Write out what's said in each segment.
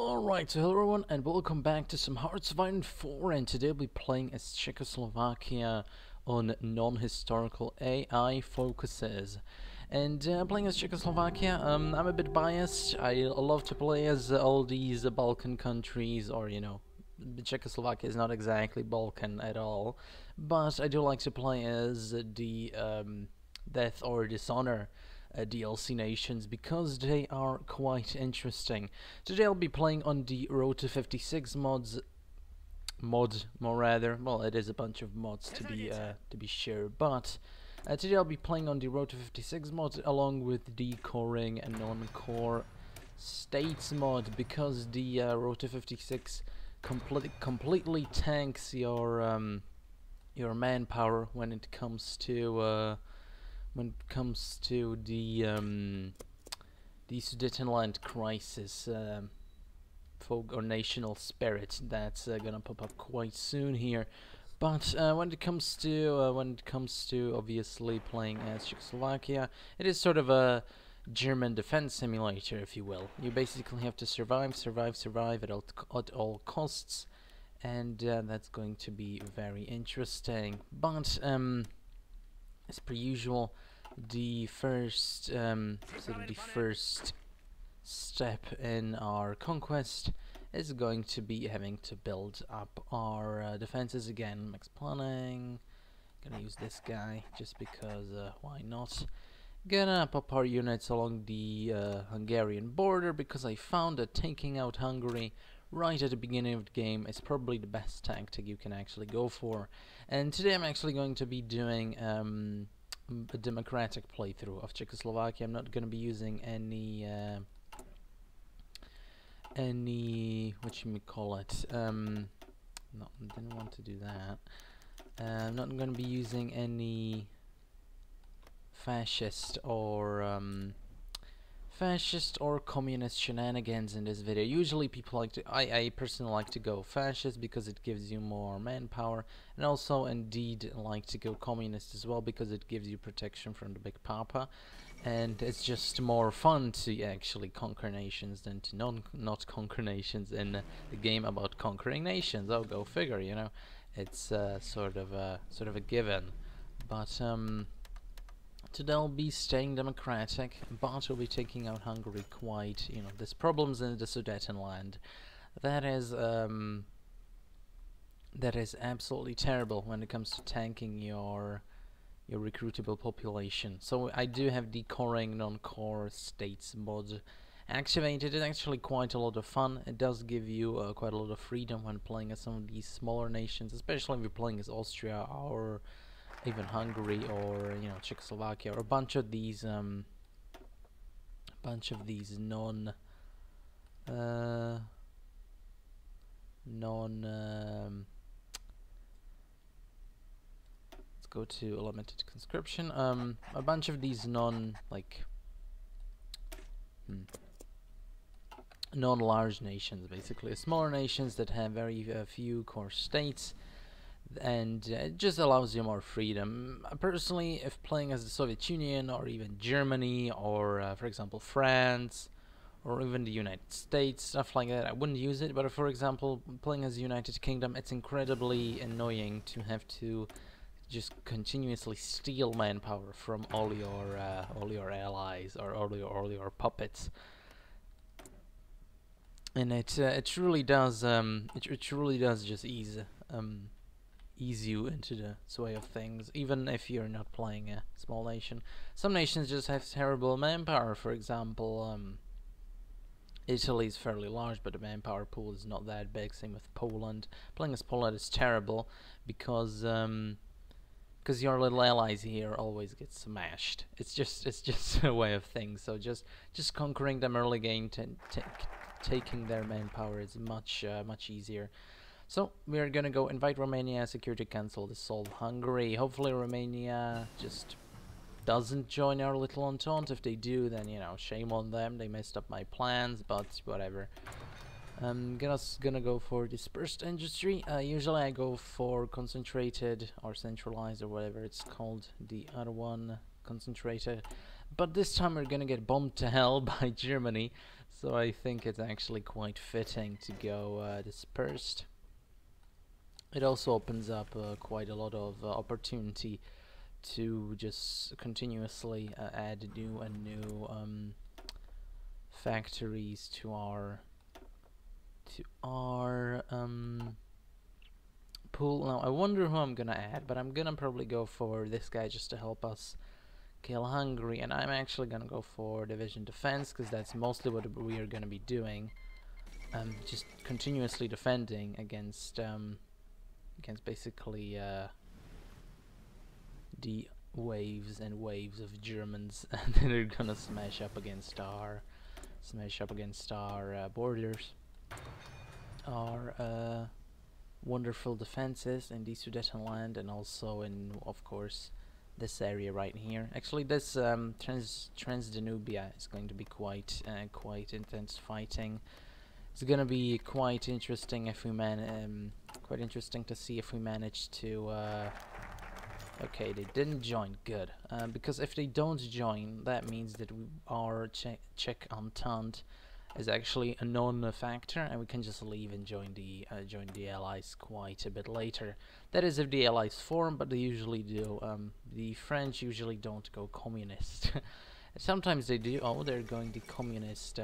Alright, so hello everyone and welcome back to some Hearts of Iron 4, and today I'll be playing as Czechoslovakia on non-historical AI focuses. And playing as Czechoslovakia, I'm a bit biased. I love to play as all these Balkan countries, or Czechoslovakia is not exactly Balkan at all, but I do like to play as the Death or Dishonor DLC nations because they are quite interesting. Today I'll be playing on the Road to 56 more rather. Well, it is a bunch of mods to be sure, but today I'll be playing on the Road to 56 mod along with the coring and non-core states mod, because the Road to 56 completely tanks your manpower when it comes to the Sudetenland crisis, folk or national spirit that's gonna pop up quite soon here. But when it comes to obviously playing as Czechoslovakia, it is sort of a German defense simulator, if you will. You basically have to survive at all costs, and that's going to be very interesting. But as per usual, the first step in our conquest is going to be having to build up our defenses again. Max planning. Gonna use this guy just because why not? Gonna pop our units along the Hungarian border, because I found that taking out Hungary right at the beginning of the game is probably the best tactic you can actually go for. And today I'm actually going to be doing a democratic playthrough of Czechoslovakia. I'm not going to be using any whatchamacallit, no, I didn't want to do that. I'm not going to be using any fascist or communist shenanigans in this video. Usually people like to, I personally like to go fascist because it gives you more manpower, and also indeed like to go communist as well because it gives you protection from the Big Papa, and it's just more fun to actually conquer nations than to not conquer nations in the game about conquering nations. Oh, go figure, you know. It's sort of a given. But today I'll be staying democratic, but we'll be taking out Hungary quite, there's problems in the Sudetenland. That is absolutely terrible when it comes to tanking your recruitable population. So I do have the coring non-core states mod activated. It's actually quite a lot of fun. It does give you quite a lot of freedom when playing as some of these smaller nations, especially if you're playing as Austria or even Hungary, or Czechoslovakia, or a bunch of these non let's go to limited conscription. A bunch of these non-large nations, basically smaller nations that have very few core states, and it just allows you more freedom. Personally, if playing as the Soviet Union or even Germany, or for example France, or even the United States, stuff like that, I wouldn't use it. But for example, playing as the United Kingdom, it's incredibly annoying to have to just continuously steal manpower from all your allies, or all your puppets. And it truly does just ease you into the sway of things, even if you're not playing a small nation. Some nations just have terrible manpower. For example, Italy is fairly large, but the manpower pool is not that big. Same with Poland. Playing as Poland is terrible because your little allies here always get smashed. It's just a way of things. So just conquering them early game, taking their manpower is much easier. So we're gonna go invite Romania, Security Council, dissolve Hungary. Hopefully Romania just doesn't join our little entente. If they do, then shame on them. They messed up my plans, but whatever. Gonna go for dispersed industry. Usually I go for concentrated or centralized, or whatever it's called. The other one, concentrated. But this time we're gonna get bombed to hell by Germany. So I think it's actually quite fitting to go dispersed. It also opens up quite a lot of opportunity to just continuously add new and new factories to our pool. Now I wonder who I'm gonna add, but I'm gonna probably go for this guy just to help us kill Hungary, and I'm actually gonna go for division defense because that's mostly what we are gonna be doing. Just continuously defending against basically the waves and waves of Germans, and then they're gonna smash up against our borders, our wonderful defenses in the Sudetenland, and also in, of course, this area right here. Actually, this Transdanubia is going to be quite intense fighting. It's gonna be quite interesting if we quite interesting to see if we manage to. Okay, they didn't join. Good, because if they don't join, that means that our Czech Entente is actually a non-factor, and we can just leave and join the Allies quite a bit later. That is, if the Allies form, but they usually do. The French usually don't go communist. Sometimes they do. Oh, they're going the communist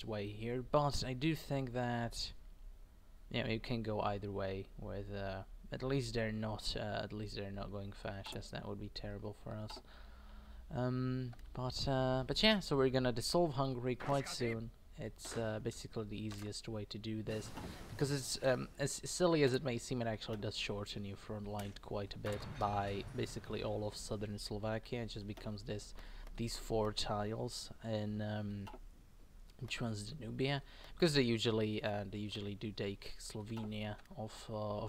way here, but I do think that you can go either way with. At least they're not going fascist. That would be terrible for us. But yeah, so we're gonna dissolve Hungary quite soon. It's basically the easiest way to do this, because it's as silly as it may seem, it actually does shorten your front line quite a bit by basically all of southern Slovakia. It just becomes these 4 tiles in Transdanubia, because they usually do take Slovenia of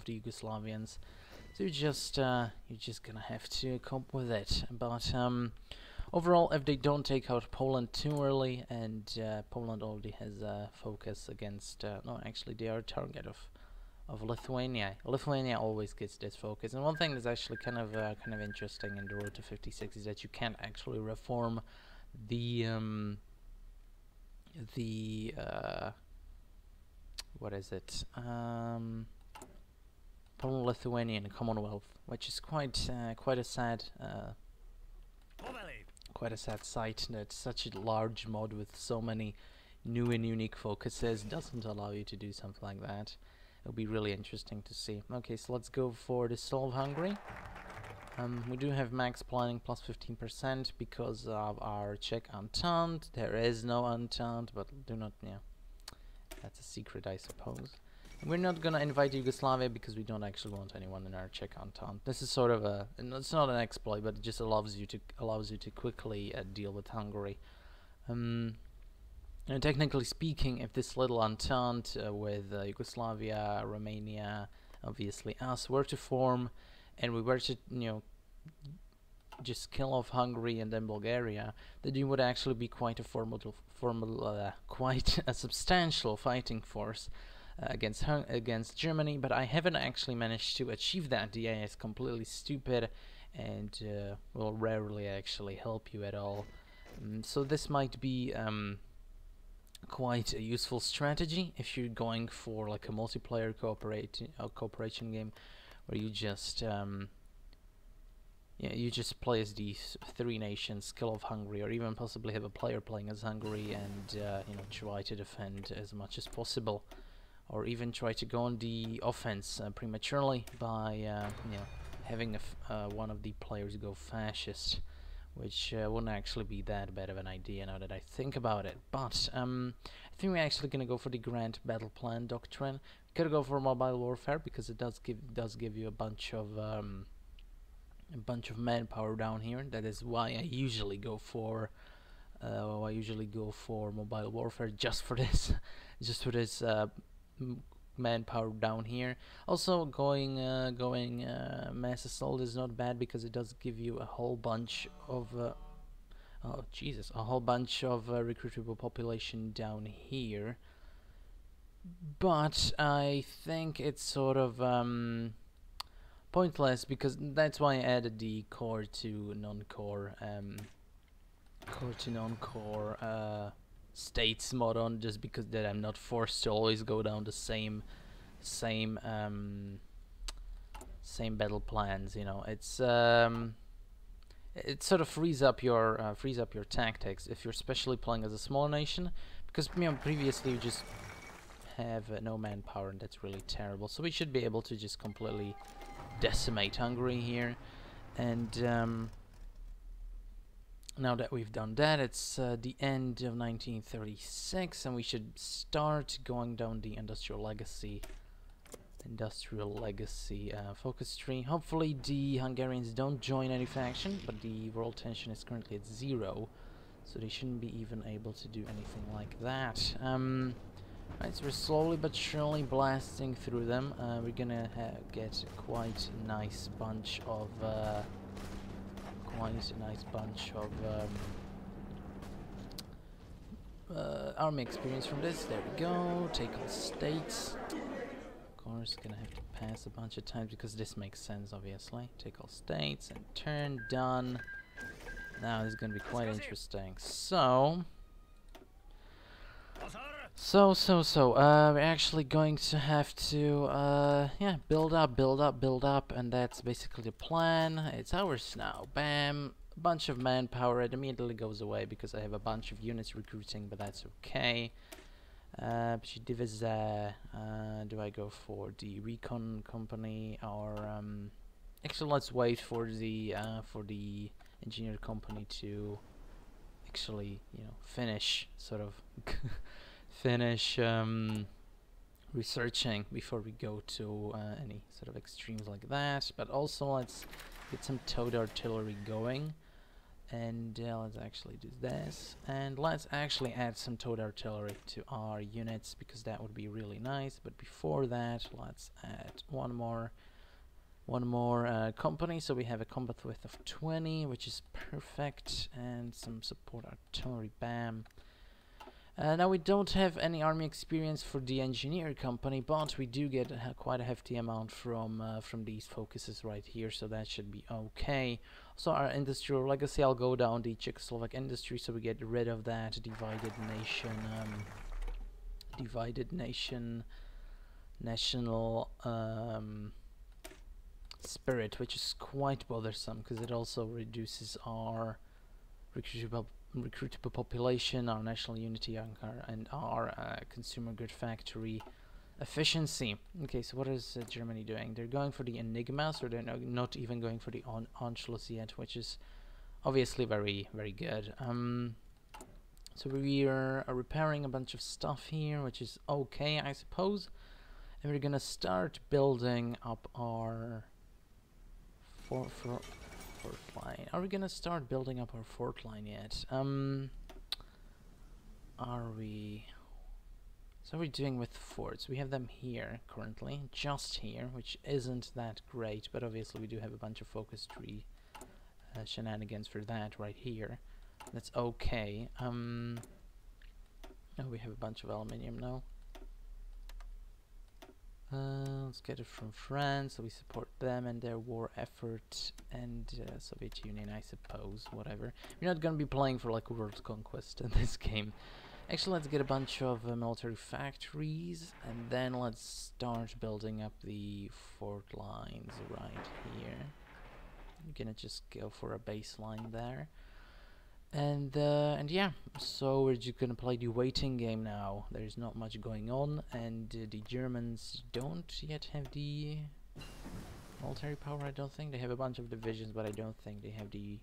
the Yugoslavians. So you're just gonna have to cope with it. But overall, if they don't take out Poland too early, and Poland already has a focus against no, actually they are a target of Lithuania. Lithuania always gets this focus. And one thing that's actually kind of interesting in the road to 56 is that you can't actually reform the what is it? Poland-Lithuanian Commonwealth, which is quite a sad sight that such a large mod with so many new and unique focuses doesn't allow you to do something like that. It'll be really interesting to see. Okay, so let's go for dissolve Hungary. We do have max planning plus 15% because of our Czech Entente. There is no Entente, but do not, that's a secret, I suppose. And we're not gonna invite Yugoslavia because we don't actually want anyone in our Czech Entente. This is sort of it's not an exploit, but it just allows you to quickly deal with Hungary. And technically speaking, if this little Entente with Yugoslavia, Romania, obviously us, were to form, and we were to, just kill off Hungary and then Bulgaria, then you would actually be quite a quite a substantial fighting force against Germany. But I haven't actually managed to achieve that. The AI is completely stupid and will rarely actually help you at all. So this might be quite a useful strategy if you're going for like a multiplayer cooperation game, where you just you just play as these 3 nations, kill off Hungary, or even possibly have a player playing as Hungary and try to defend as much as possible, or even try to go on the offense prematurely by having one of the players go fascist, which wouldn't actually be that bad of an idea now that I think about it. But I think we're actually gonna go for the Grand Battle Plan Doctrine. Could go for mobile warfare because it does give you a bunch of manpower down here. That is why I usually go for mobile warfare, just for this, manpower down here. Also, going mass assault is not bad because it does give you a whole bunch of recruitable population down here. But I think it's sort of pointless, because that's why I added the core to non-core states mod on, just because that I'm not forced to always go down the same battle plans. You know, it sort of frees up your tactics if you're especially playing as a small nation, because previously you just have no manpower, and that's really terrible. So we should be able to just completely decimate Hungary here, and now that we've done that, it's the end of 1936, and we should start going down the industrial legacy focus tree. Hopefully the Hungarians don't join any faction, but the world tension is currently at 0, so they shouldn't be even able to do anything like that. Right, so we're slowly but surely blasting through them. We're gonna get quite a nice bunch of army experience from this. There we go. Take all states. Of course, gonna have to pass a bunch of times because this makes sense, obviously. Take all states and turn. Done. Now this is gonna be quite interesting. So we're actually going to have to yeah, build up, and that's basically the plan. It's ours now. Bam. A bunch of manpower. It immediately goes away because I have a bunch of units recruiting, but that's okay. Do I go for the recon company, or actually let's wait for the engineer company to actually, you know, finish researching before we go to any sort of extremes like that. But also let's get some towed artillery going, and let's actually do this, and let's actually add some towed artillery to our units, because that would be really nice. But before that, let's add one more company, so we have a combat width of 20, which is perfect, and some support artillery. Bam. Now we don't have any army experience for the engineer company, but we do get quite a hefty amount from these focuses right here, so that should be okay. So our industrial legacy, I'll go down the Czechoslovak industry, so we get rid of that divided nation national spirit, which is quite bothersome because it also reduces our recruitable population, our national unity, and our consumer good factory efficiency. Okay, so what is Germany doing? They're going for the Enigmas, or they're not even going for the Anschluss yet, which is obviously very, very good. So we are repairing a bunch of stuff here, which is okay, I suppose. And we're gonna start building up our fort line. Are we gonna start building up our fort line yet? Are we? So we're doing with forts. We have them here currently, just here, which isn't that great, but obviously we do have a bunch of focus tree shenanigans for that right here. That's okay. Oh, we have a bunch of aluminium now. Let's get it from France, so we support them and their war effort, and Soviet Union, I suppose, whatever. We're not gonna be playing for like world conquest in this game. Actually, let's get a bunch of military factories, and then let's start building up the fort lines right here. I'm gonna just go for a baseline there. And yeah, so we're just gonna play the waiting game now. There's not much going on, and the Germans don't yet have the military power, I don't think. They have a bunch of divisions, but I don't think they have the...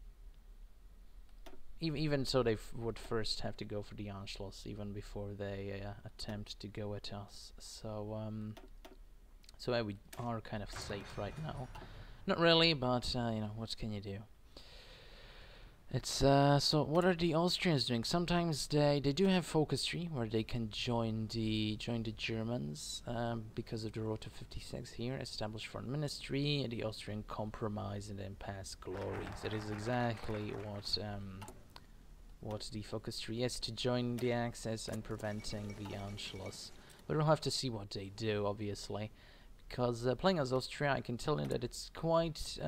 Even so, they would first have to go for the Anschluss, even before they attempt to go at us. So, so we are kind of safe right now. Not really, but, you know, what can you do? It's so what are the Austrians doing? Sometimes they do have focus tree where they can join the Germans because of the Rota 56 here, established foreign ministry, and the Austrian compromise and then pass glories. It is exactly what the focus tree is, to join the Axis and preventing the Anschluss. But we'll have to see what they do, obviously, because playing as Austria, I can tell you that it's quite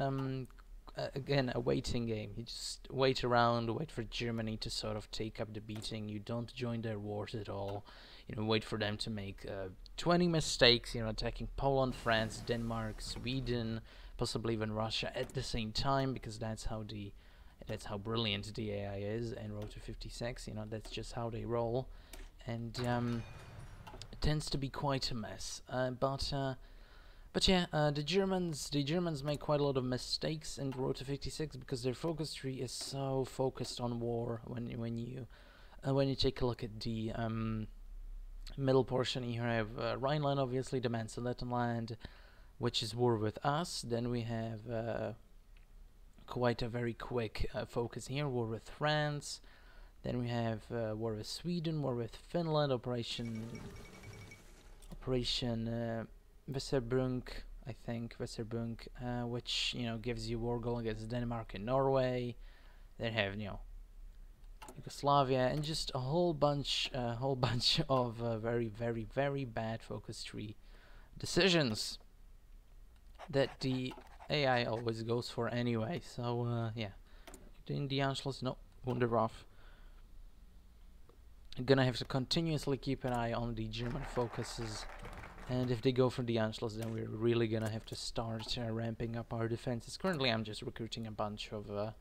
again, a waiting game. You just wait around, wait for Germany to sort of take up the beating. You don't join their wars at all. You know, wait for them to make 20 mistakes, you know, attacking Poland, France, Denmark, Sweden, possibly even Russia at the same time, because that's how brilliant the AI is. And Road to 56, you know, that's just how they roll, and it tends to be quite a mess. But yeah, the Germans make quite a lot of mistakes in Road to 56 because their focus tree is so focused on war. When you take a look at the middle portion, you have Rhineland, obviously, demands Sudetenland, which is war with us. Then we have quite a very quick focus here, war with France. Then we have war with Sweden, war with Finland, Operation Weserbrunk, I think, Weserbrunk, which, you know, gives you war goal against Denmark and Norway. Then have, you know, Yugoslavia, and just a whole bunch of very, very, very bad focus tree decisions that the AI always goes for anyway. So yeah, doing the Anschluss, no, Wunderwaffe. I'm gonna have to continuously keep an eye on the German focuses, and if they go for the Anschluss, then we're really gonna have to start ramping up our defenses. Currently I'm just recruiting a bunch of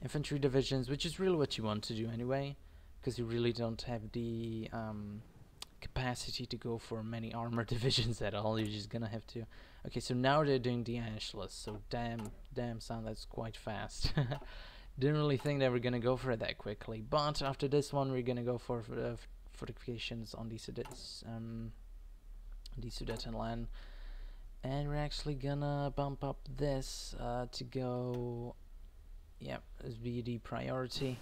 infantry divisions, which is really what you want to do anyway, because you really don't have the capacity to go for many armor divisions at all. You're just gonna have to. Okay, so now they're doing the Anschluss, so damn son, that's quite fast. Didn't really think they were gonna go for it that quickly, but after this one we're gonna go for fortifications on the Sudetenland, and we're actually gonna bump up this to go, yeah, as be the priority.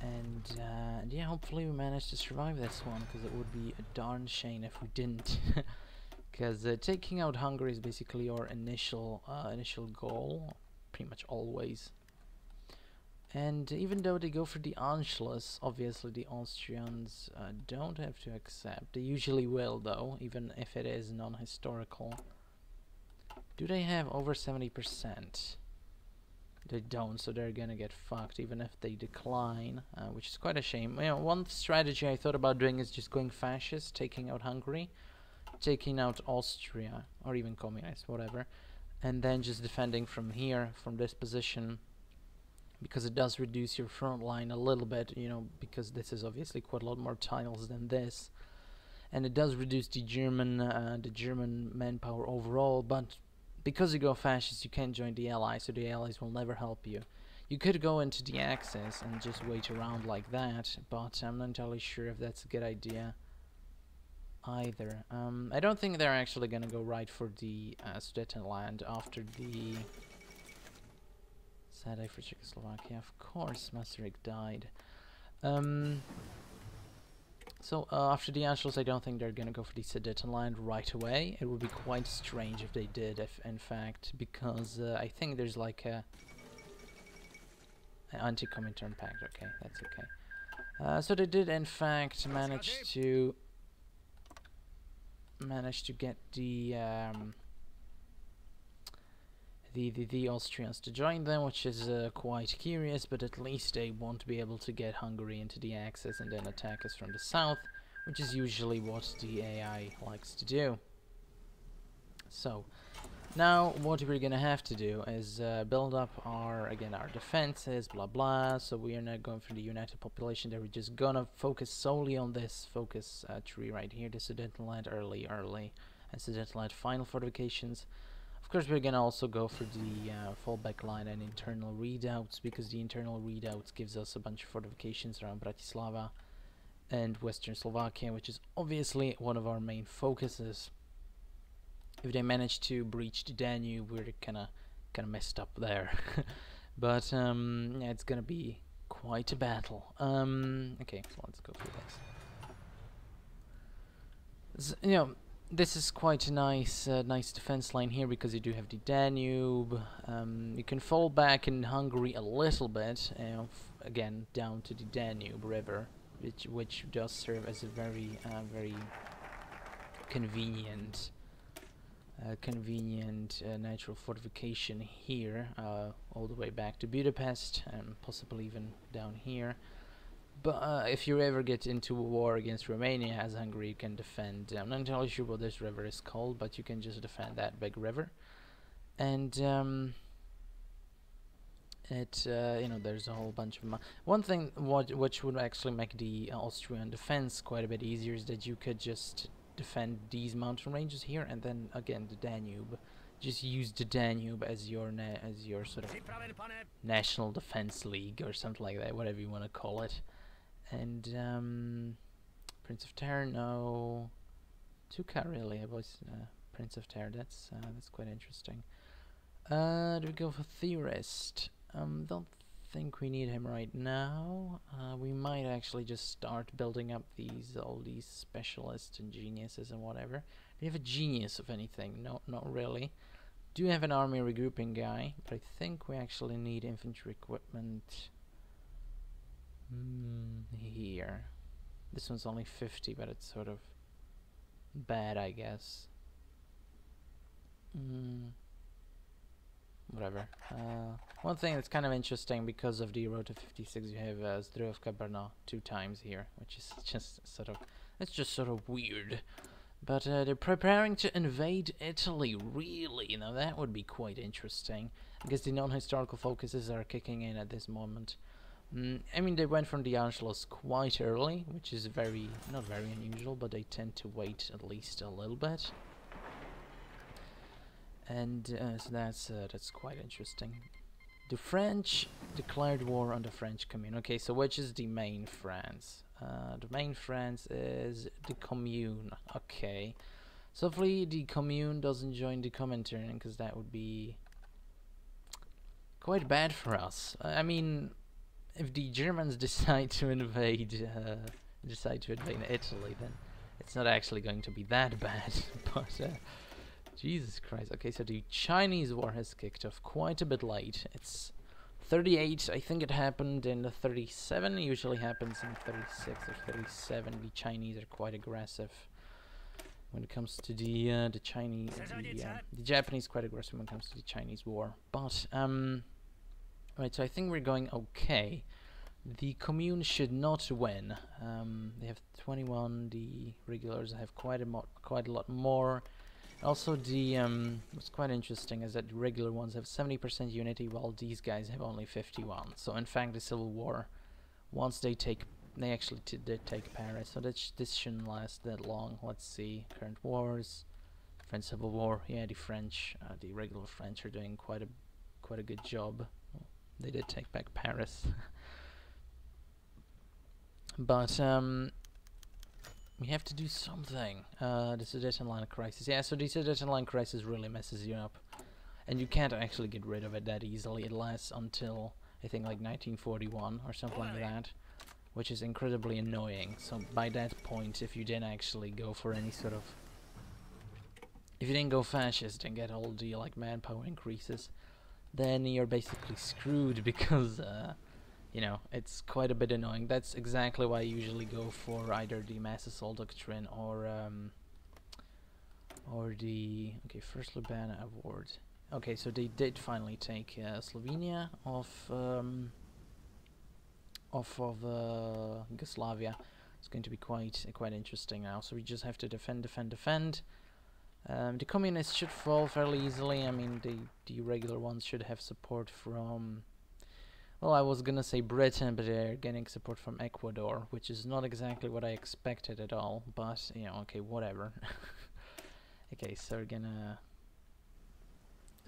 And yeah, hopefully we manage to survive this one, because it would be a darn shame if we didn't. Because taking out Hungary is basically our initial goal, pretty much always. And even though they go for the Anschluss, obviously the Austrians don't have to accept. They usually will, though, even if it is non-historical. Do they have over 70%? They don't, so they're gonna get fucked even if they decline, which is quite a shame. You know, one strategy I thought about doing is just going fascist, taking out Hungary, taking out Austria, or even communist, whatever, and then just defending from here, from this position, because it does reduce your front line a little bit, you know, because this is obviously quite a lot more tiles than this, and it does reduce the German manpower overall. But because you go fascist, you can't join the Allies, so the Allies will never help you. You could go into the Axis and just wait around like that, but I'm not entirely sure if that's a good idea either. I don't think they're actually gonna go right for the Sudetenland after the sad day for Czechoslovakia. Of course, Masaryk died. So after the Anschluss, I don't think they're gonna go for the Sudetenland right away. It would be quite strange if they did, if in fact, because I think there's like a anti-Comintern pact. Okay, that's okay. So they did in fact manage to get the Austrians to join them, which is quite curious, but at least they won't be able to get Hungary into the Axis and then attack us from the south, which is usually what the AI likes to do. So now what we're gonna have to do is build up our defenses, blah blah. So we are not going for the united population there. We're just gonna focus solely on this focus tree right here, the Sudetenland early, and Sudetenland final fortifications. Of course, we're gonna also go for the fallback line and internal redoubts, because the internal redoubts gives us a bunch of fortifications around Bratislava and Western Slovakia, which is obviously one of our main focuses. If they manage to breach the Danube, we're kinda messed up there. But yeah, it's gonna be quite a battle. Okay, so let's go through this. You know, this is quite a nice defense line here, because you do have the Danube. You can fall back in Hungary a little bit, again down to the Danube River, which does serve as a very convenient convenient natural fortification here, all the way back to Budapest, and possibly even down here. But if you ever get into a war against Romania as Hungary, you can defend. I'm not entirely sure what this river is called, but you can just defend that big river. And you know, there's a whole bunch of one thing which would actually make the Austrian defense quite a bit easier is that you could just defend these mountain ranges here, and then again the Danube. Just use the Danube as your sort of national defense league or something like that, whatever you want to call it. And Prince of Terror, no. Tuka, really, I was Prince of Terror. That's quite interesting. Do we go for Theorist? Don't think we need him right now. We might actually just start building up all these specialists and geniuses and whatever. Do you have a genius of anything? No, not really. Do have an army regrouping guy, but I think we actually need infantry equipment here. This one's only 50, but it's sort of bad, I guess. Whatever. One thing that's kind of interesting, because of the Road to 56, you have Zdrojovka Brno 2 times here, which is just sort of weird. But they're preparing to invade Italy, really. You know, that would be quite interesting. I guess the non-historical focuses are kicking in at this moment. I mean, they went from the Anschluss quite early, which is not very unusual, but they tend to wait at least a little bit. And so that's quite interesting. The French declared war on the French Commune. Okay, so which is the main France? The main France is the Commune. Okay, so hopefully the Commune doesn't join the Comintern, because that would be quite bad for us. I mean, if the Germans decide to invade Italy, then it's not actually going to be that bad. But Jesus Christ. Okay, so the Chinese war has kicked off quite a bit late. It's 38. I think it happened in the 37. It usually happens in 36 or 37. The Chinese are quite aggressive when it comes to the Chinese. The Japanese quite aggressive when it comes to the Chinese war. But right, so I think we're going okay. The Commune should not win. They have 21. The regulars have quite a lot more. Also, what's quite interesting is that the regular ones have 70% unity, while these guys have only 51. So in fact, the Civil War, once they actually did take Paris, so this shouldn't last that long. Let's see, current wars, French Civil War. Yeah, the French, the regular French are doing quite a good job. They did take back Paris, but we have to do something. The Sudetenland crisis. Yeah, so the Sudetenland crisis really messes you up, and you can't actually get rid of it that easily. It lasts until I think like 1941 or something like that, which is incredibly annoying. So by that point, if you didn't actually go for any sort of, if you didn't go fascist and get all the like manpower increases, then you're basically screwed, because you know, it's quite a bit annoying. That's exactly why I usually go for either the mass assault doctrine or the first Lubana award. Okay, so they did finally take Slovenia off Yugoslavia. It's going to be quite interesting now. So we just have to defend. The communists should fall fairly easily. I mean, the regular ones should have support from, well, I was gonna say Britain, but they're getting support from Ecuador, which is not exactly what I expected at all, but, you know, okay, whatever. Okay, so we're gonna...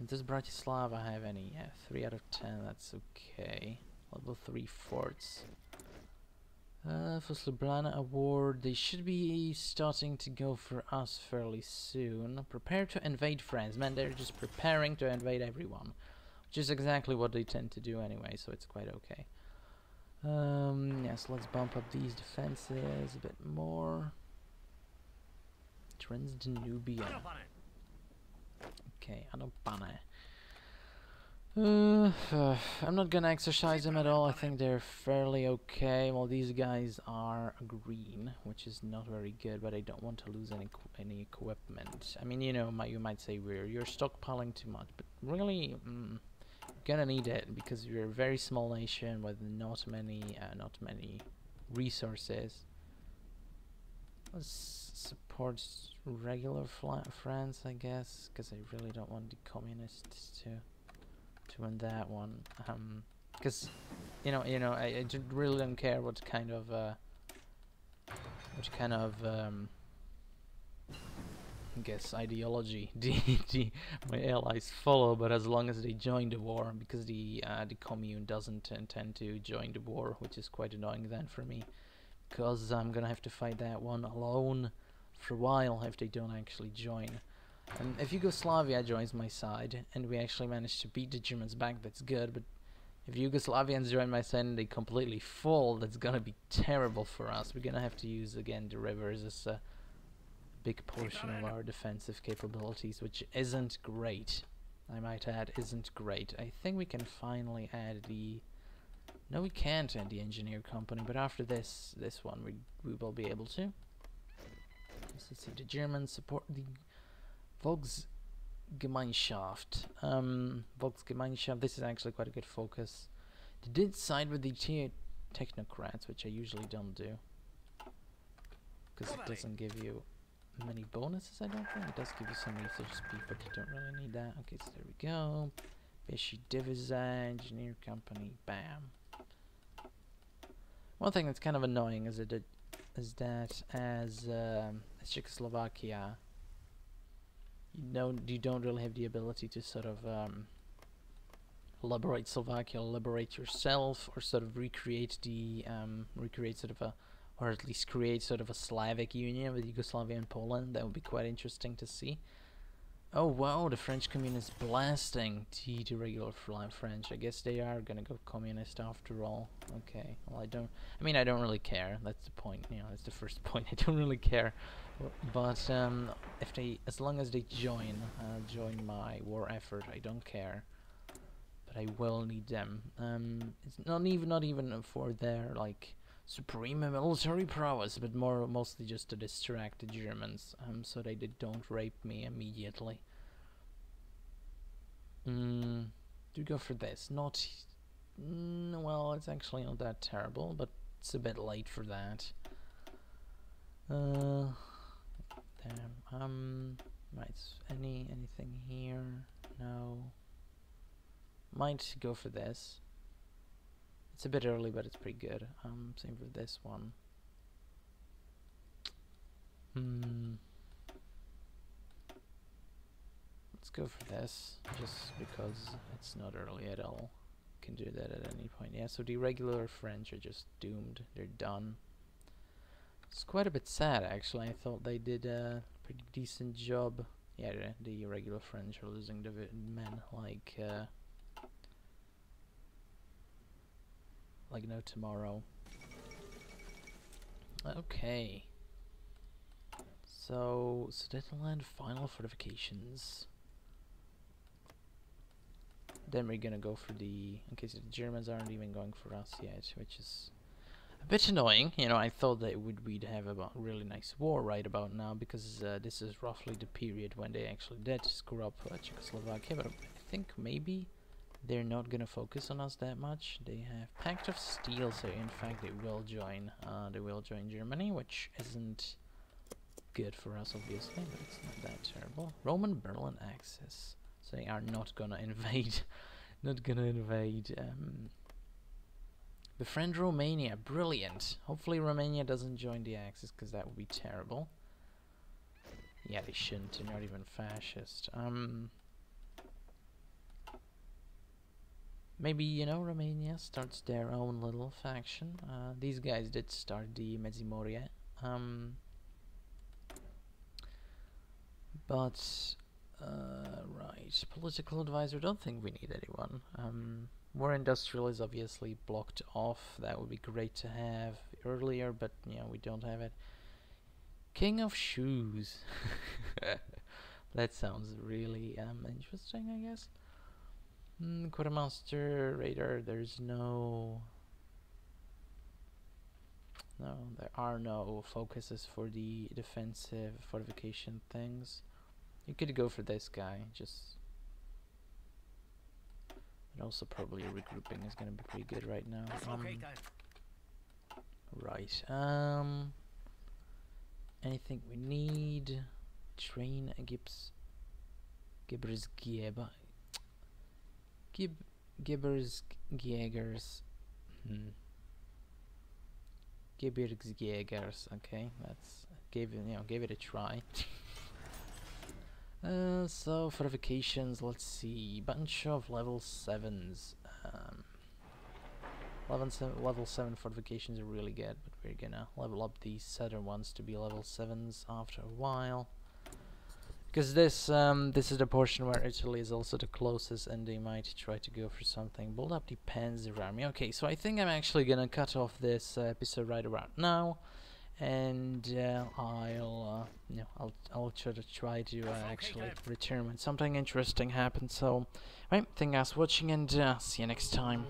Does Bratislava have any? Yeah, 3 out of 10, that's okay. Level 3 forts. For Ljubljana award, they should be starting to go for us fairly soon. Prepare to invade France. Man, they're just preparing to invade everyone, which is exactly what they tend to do anyway, so it's quite okay. Yes, let's bump up these defenses a bit more. Transdanubia. Okay, Anopane. I'm not gonna exercise them at all. I think they're fairly okay. Well, these guys are green, which is not very good, but I don't want to lose any equipment. I mean, you know, you might say you're stockpiling too much, but really, gonna need it because we're a very small nation with not many resources. Let's support regular France, I guess, because I really don't want the communists to win that one. Because I really don't care what kind of I guess ideology my allies follow, but as long as they join the war, because the commune doesn't intend to join the war, which is quite annoying then for me, because I'm gonna have to fight that one alone for a while if they don't actually join. And if Yugoslavia joins my side and we actually manage to beat the Germans back, that's good, but if Yugoslavians join my side and they completely fall, that's gonna be terrible for us. We're gonna have to use again the rivers as a big portion of our defensive capabilities, which isn't great. I might add, isn't great. I think we can finally add the... No, we can't add the engineer company, but after this one we will be able to. Let's see, the Germans support the Volksgemeinschaft. Volksgemeinschaft, this is actually quite a good focus. They did side with the technocrats, which I usually don't do, because it doesn't give you many bonuses, I don't think. It does give you some research speed, but you don't really need that. Okay, so there we go. Vichy Divisa, engineer company, bam. One thing that's kind of annoying is that as Czechoslovakia, you don't really have the ability to sort of liberate Slovakia, liberate yourself, or sort of recreate sort of a, or at least create sort of a Slavic union with Yugoslavia and Poland. That would be quite interesting to see. Oh wow, the French communist blasting the regular French. I guess they are gonna go communist after all. Okay, well I don't really care. That's the point, you know, that's the first point. I don't really care. But if they, as long as they join my war effort, I don't care. But I will need them. It's not even for their like supreme military prowess, but mostly just to distract the Germans, so they don't rape me immediately. Do go for this. Not well, it's actually not that terrible, but it's a bit late for that. Damn. Right. Anything here? No. Might go for this. It's a bit early, but it's pretty good. Same for this one. Let's go for this, just because it's not early at all. Can do that at any point. Yeah, so the regular French are just doomed. They're done. It's quite a bit sad, actually. I thought they did a pretty decent job. Yeah, the regular French are losing the men like no tomorrow. Okay. So, Sudetenland final fortifications. Then we're gonna go for the... Okay, so the Germans aren't even going for us yet, which is a bit annoying. You know, I thought that we'd have a really nice war right about now, because this is roughly the period when they actually did screw up Czechoslovakia, but I think maybe they're not gonna focus on us that much. They have Pact of Steel, so in fact they will join Germany, which isn't good for us obviously, but it's not that terrible. Roman Berlin Axis, so they are not gonna invade befriend Romania. Brilliant. Hopefully Romania doesn't join the Axis, because that would be terrible. Yeah, they shouldn't, they're not even fascist. Maybe, you know, Romania starts their own little faction. These guys did start the Mezimorje. But, right, political advisor, don't think we need anyone. War industrial is obviously blocked off. That would be great to have earlier, but, you know, we don't have it. King of Shoes. That sounds really interesting, I guess. Quartermaster radar. There's no. No, there are no focuses for the defensive fortification things. You could go for this guy, just. And also probably regrouping is gonna be pretty good right now. Right. Anything we need? Train Gibbers Gebirgsjägers. Gebirgsjägers. Okay, let's give it a try. So fortifications. Let's see, bunch of level 7s. Level 7 fortifications are really good, but we're gonna level up these southern ones to be level 7s after a while. Because this is the portion where Italy is also the closest, and they might try to go for something. Build up the Panzer army. Okay, so I think I'm actually gonna cut off this episode right around now, and I'll try to actually return when something interesting happens. So, right, thank you guys for watching, and see you next time.